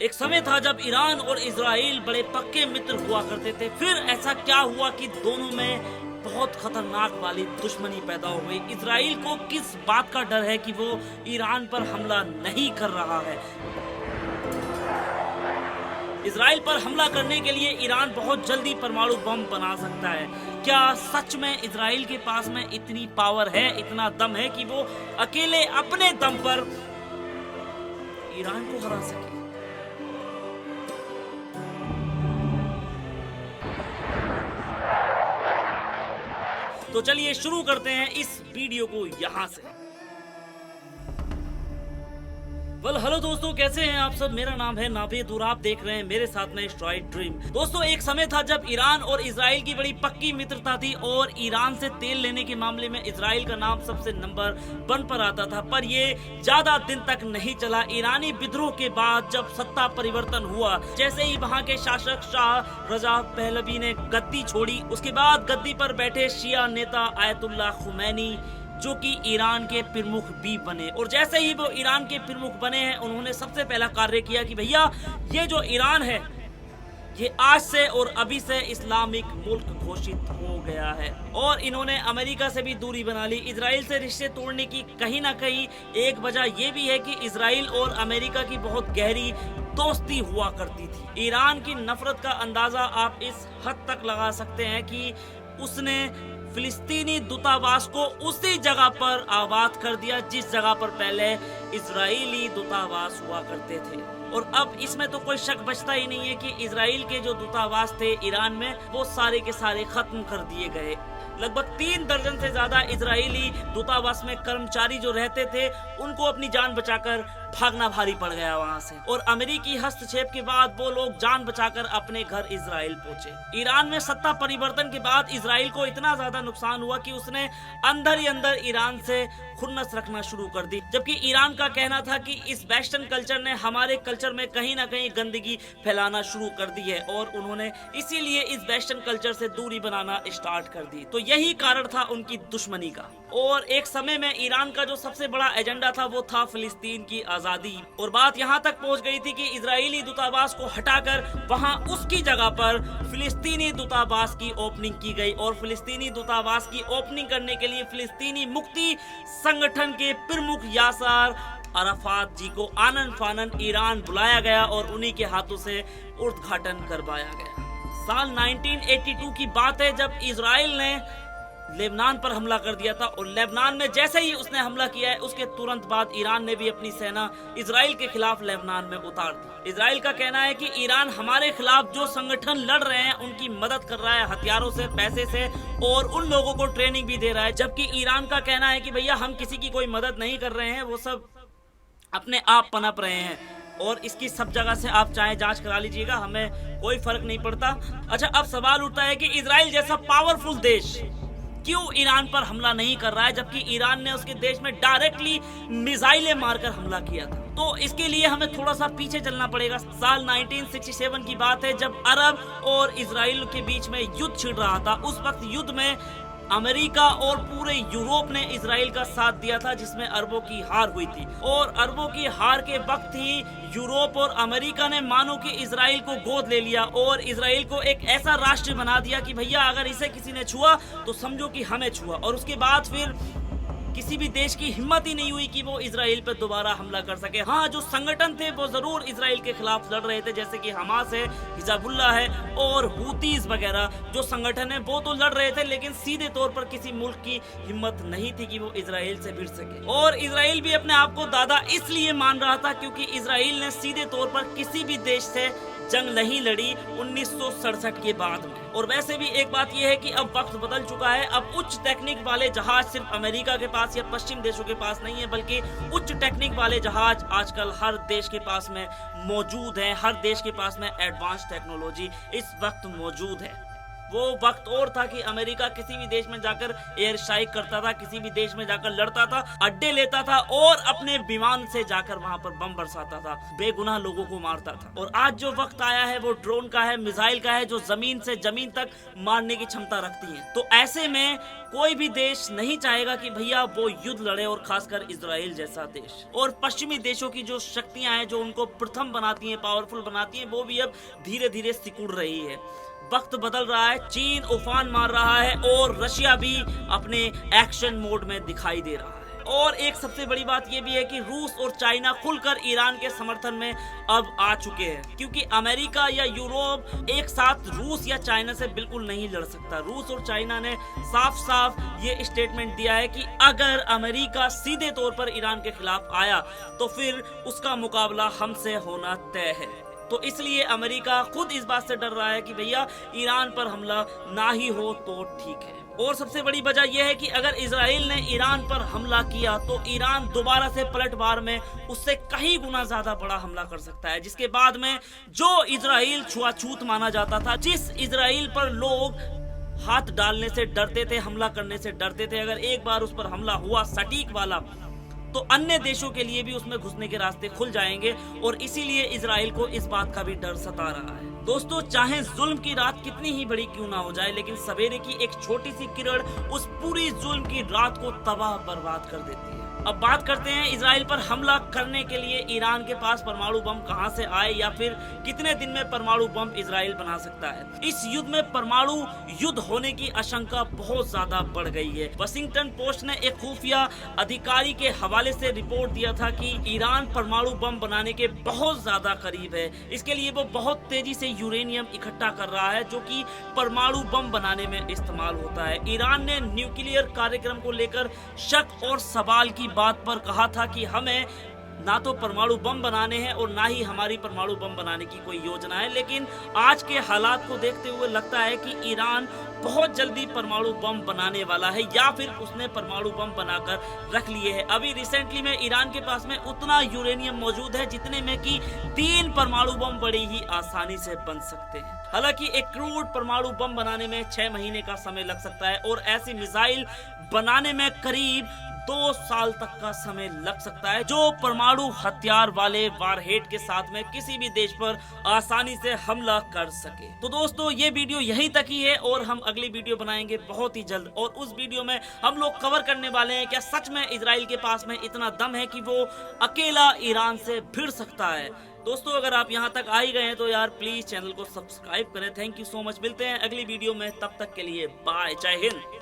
एक समय था जब ईरान और इजराइल बड़े पक्के मित्र हुआ करते थे। फिर ऐसा क्या हुआ कि दोनों में बहुत खतरनाक वाली दुश्मनी पैदा हो गई। इजराइल को किस बात का डर है कि वो ईरान पर हमला नहीं कर रहा है। इजराइल पर हमला करने के लिए ईरान बहुत जल्दी परमाणु बम बना सकता है। क्या सच में इजराइल के पास में इतनी पावर है, इतना दम है कि वो अकेले अपने दम पर ईरान को हरा सके? तो चलिए शुरू करते हैं इस वीडियो को यहां से। हेलो दोस्तों, कैसे हैं आप सब। मेरा नाम है नावेद और आप देख रहे हैं मेरे साथ में स्ट्राइड ड्रीम। दोस्तों, एक समय था जब ईरान और इजराइल की बड़ी पक्की मित्रता थी और ईरान से तेल लेने के मामले में इजराइल का नाम सबसे नंबर 1 पर आता था। पर ये ज्यादा दिन तक नहीं चला। ईरानी विद्रोह के बाद जब सत्ता परिवर्तन हुआ, जैसे ही वहाँ के शासक शाह रजा पहलवी ने गद्दी छोड़ी, उसके बाद गद्दी पर बैठे शिया नेता आयतुल्लाह खुमैनी, जो कि ईरान के प्रमुख भी बने। और जैसे ही वो ईरान के प्रमुख बने हैं, उन्होंने सबसे पहला कार्य किया कि भैया ये जो ईरान है ये आज से और अभी से इस्लामिक मुल्क घोषित हो गया है। और इन्होंने अमेरिका से भी दूरी बना ली। इजराइल से रिश्ते तोड़ने की कहीं ना कहीं एक वजह ये भी है कि इजराइल और अमेरिका की बहुत गहरी दोस्ती हुआ करती थी। ईरान की नफरत का अंदाजा आप इस हद तक लगा सकते हैं कि उसने फिलिस्तीनी दूतावास को उसी जगह पर आबाद कर दिया जिस जगह पर पहले इजरायली दूतावास हुआ करते थे। और अब इसमें तो कोई शक बचता ही नहीं है कि इजराइल के जो दूतावास थे ईरान में, वो सारे के सारे खत्म कर दिए गए। लगभग 3 दर्जन से ज्यादा इजरायली दूतावास में कर्मचारी जो रहते थे, उनको अपनी जान बचाकर भागना भारी पड़ गया वहां से। और अमेरिकी हस्तक्षेप के बाद वो लोग जान बचाकर अपने घर इजराइल पहुंचे। ईरान में सत्ता परिवर्तन के बाद इजराइल को इतना ज्यादा नुकसान हुआ कि उसने अंदर ही अंदर ईरान से खुन्नस रखना शुरू कर दी। जबकि ईरान का कहना था कि इस वेस्टर्न कल्चर ने हमारे कल्चर में कहीं ना कहीं गंदगी फैलाना शुरू कर दी है और उन्होंने इसीलिए इस वेस्टर्न कल्चर से दूरी बनाना स्टार्ट कर दी। तो यही कारण था उनकी दुश्मनी का। और एक समय में ईरान का जो सबसे बड़ा एजेंडा था वो था फिलिस्तीन की आजादी। और बात यहाँ तक पहुँच गई थी कि इजरायली दूतावास को हटाकर वहाँ उसकी जगह पर फिलिस्तीनी दूतावास की ओपनिंग की गई। और फिलिस्तीनी दूतावास की ओपनिंग करने के लिए फिलिस्तीनी मुक्ति संगठन के प्रमुख यासर अराफात जी को आनन फानन ईरान बुलाया गया और उन्हीं के हाथों से उद्घाटन करवाया गया। साल 1982 की बात है जब इजराइल ने लेबनान पर हमला कर दिया था। और लेबनान में जैसे ही उसने हमला किया है, उसके तुरंत बाद ईरान ने भी अपनी सेना इजराइल के खिलाफ लेबनान में उतार दी। इजराइल का कहना है कि ईरान हमारे खिलाफ जो संगठन लड़ रहे हैं उनकी मदद कर रहा है हथियारों से, पैसे से, और उन लोगों को ट्रेनिंग भी दे रहा है। जबकि ईरान का कहना है कि भैया हम किसी की कोई मदद नहीं कर रहे हैं, वो सब अपने आप पनप रहे हैं और इसकी सब जगह से आप चाहे जांच करा लीजिएगा, हमें कोई फर्क नहीं पड़ता। अच्छा, अब सवाल उठता है कि इजराइल जैसा पावरफुल देश क्यों ईरान पर हमला नहीं कर रहा है, जबकि ईरान ने उसके देश में डायरेक्टली मिसाइलें मारकर हमला किया था। तो इसके लिए हमें थोड़ा सा पीछे चलना पड़ेगा। साल 1967 की बात है जब अरब और इजराइल के बीच में युद्ध छिड़ रहा था। उस वक्त युद्ध में अमेरिका और पूरे यूरोप ने इजराइल का साथ दिया था, जिसमें अरबों की हार हुई थी। और अरबों की हार के वक्त ही यूरोप और अमेरिका ने मानो कि इजराइल को गोद ले लिया और इजराइल को एक ऐसा राष्ट्र बना दिया कि भैया अगर इसे किसी ने छुआ तो समझो कि हमें छुआ। और उसके बाद फिर किसी भी देश की हिम्मत ही नहीं हुई कि वो इजराइल पर दोबारा हमला कर सके। हाँ, जो संगठन थे वो जरूर इजराइल के खिलाफ लड़ रहे थे, जैसे कि हमास है, हिजबुल्लाह है और हुतीज वगैरह जो संगठन है वो तो लड़ रहे थे, लेकिन सीधे तौर पर किसी मुल्क की हिम्मत नहीं थी कि वो इजराइल से भिड़ सके। और इजराइल भी अपने आप को दादा इसलिए मान रहा था क्योंकि इजराइल ने सीधे तौर पर किसी भी देश से जंग नहीं लड़ी 1967 के बाद में। और वैसे भी एक बात यह है कि अब वक्त बदल चुका है। अब उच्च टेक्निक वाले जहाज सिर्फ अमेरिका के पास या पश्चिम देशों के पास नहीं है, बल्कि उच्च टेक्निक वाले जहाज आजकल हर देश के पास में मौजूद हैं। हर देश के पास में एडवांस टेक्नोलॉजी इस वक्त मौजूद है। वो वक्त और था कि अमेरिका किसी भी देश में जाकर एयर स्ट्राइक करता था, किसी भी देश में जाकर लड़ता था, अड्डे लेता था और अपने विमान से जाकर वहां पर बम बरसाता था, बेगुनाह लोगों को मारता था। और आज जो वक्त आया है वो ड्रोन का है, मिसाइल का है, जो जमीन से जमीन तक मारने की क्षमता रखती है। तो ऐसे में कोई भी देश नहीं चाहेगा कि भैया वो युद्ध लड़े, और खासकर इजराइल जैसा देश। और पश्चिमी देशों की जो शक्तियां हैं, जो उनको प्रथम बनाती हैं, पावरफुल बनाती हैं, वो भी अब धीरे धीरे सिकुड़ रही है। वक्त बदल रहा है, चीन उफान मार रहा है और रशिया भी अपने एक्शन मोड में दिखाई दे रहा है। और एक सबसे बड़ी बात यह भी है कि रूस और चाइना खुलकर ईरान के समर्थन में अब आ चुके हैं, क्योंकि अमेरिका या यूरोप एक साथ रूस या चाइना से बिल्कुल नहीं लड़ सकता। रूस और चाइना ने साफ साफ ये स्टेटमेंट दिया है कि अगर अमेरिका सीधे तौर पर ईरान के खिलाफ आया तो फिर उसका मुकाबला हमसे होना तय है। तो इसलिए अमेरिका खुद इस बात से डर रहा है कि भैया ईरान पर हमला ना ही हो तो ठीक है। और सबसे बड़ी वजह यह है कि अगर इजराइल ने ईरान पर हमला किया तो ईरान दोबारा से पलटवार में उससे कहीं गुना ज्यादा बड़ा हमला कर सकता है, जिसके बाद में जो इजराइल छुआछूत माना जाता था, जिस इजराइल पर लोग हाथ डालने से डरते थे, हमला करने से डरते थे, अगर एक बार उस पर हमला हुआ सटीक वाला तो अन्य देशों के लिए भी उसमें घुसने के रास्ते खुल जाएंगे। और इसीलिए इजराइल को इस बात का भी डर सता रहा है। दोस्तों, चाहे जुल्म की रात कितनी ही बड़ी क्यों ना हो जाए, लेकिन सवेरे की एक छोटी सी किरण उस पूरी जुल्म की रात को तबाह बर्बाद कर देती है। अब बात करते हैं इजराइल पर हमला करने के लिए ईरान के पास परमाणु बम कहां से आए, या फिर कितने दिन में परमाणु बम इजराइल बना सकता है। इस युद्ध में परमाणु युद्ध होने की आशंका बहुत ज्यादा बढ़ गई है। वाशिंगटन पोस्ट ने एक खुफिया अधिकारी के हवाले से रिपोर्ट दिया था कि ईरान परमाणु बम बनाने के बहुत ज्यादा करीब है। इसके लिए वो बहुत तेजी से यूरेनियम इकट्ठा कर रहा है, जो कि परमाणु बम बनाने में इस्तेमाल होता है। ईरान ने न्यूक्लियर कार्यक्रम को लेकर शक और सवाल की बात पर कहा था कि हमें ना तो परमाणु बम बनाने हैं और ना ही हमारी परमाणु बम बनाने की कोई योजना है। लेकिन आज के हालात को देखते हुए लगता है कि ईरान बहुत जल्दी परमाणु बम बनाने वाला है, या फिर उसने परमाणु बम बनाकर रख लिए हैं। अभी रिसेंटली में ईरान के पास में उतना यूरेनियम मौजूद है जितने में कि 3 परमाणु बम बड़ी ही आसानी से बन सकते हैं। हालांकि एक क्रूड परमाणु बम बनाने में 6 महीने का समय लग सकता है, और ऐसी मिसाइल बनाने में करीब 2 साल तक का समय लग सकता है, जो परमाणु हथियार वाले वारहेड के साथ में किसी भी देश पर आसानी से हमला कर सके। तो दोस्तों, ये वीडियो यहीं तक ही है और हम अगली वीडियो बनाएंगे बहुत ही जल्द, और उस वीडियो में हम लोग कवर करने वाले हैं क्या सच में इजराइल के पास में इतना दम है कि वो अकेला ईरान से भिड़ सकता है। दोस्तों, अगर आप यहाँ तक आ ही गए हैं तो यार प्लीज चैनल को सब्सक्राइब करें। Thank you so much. मिलते हैं अगली वीडियो में, तब तक के लिए बाय, जय हिंद।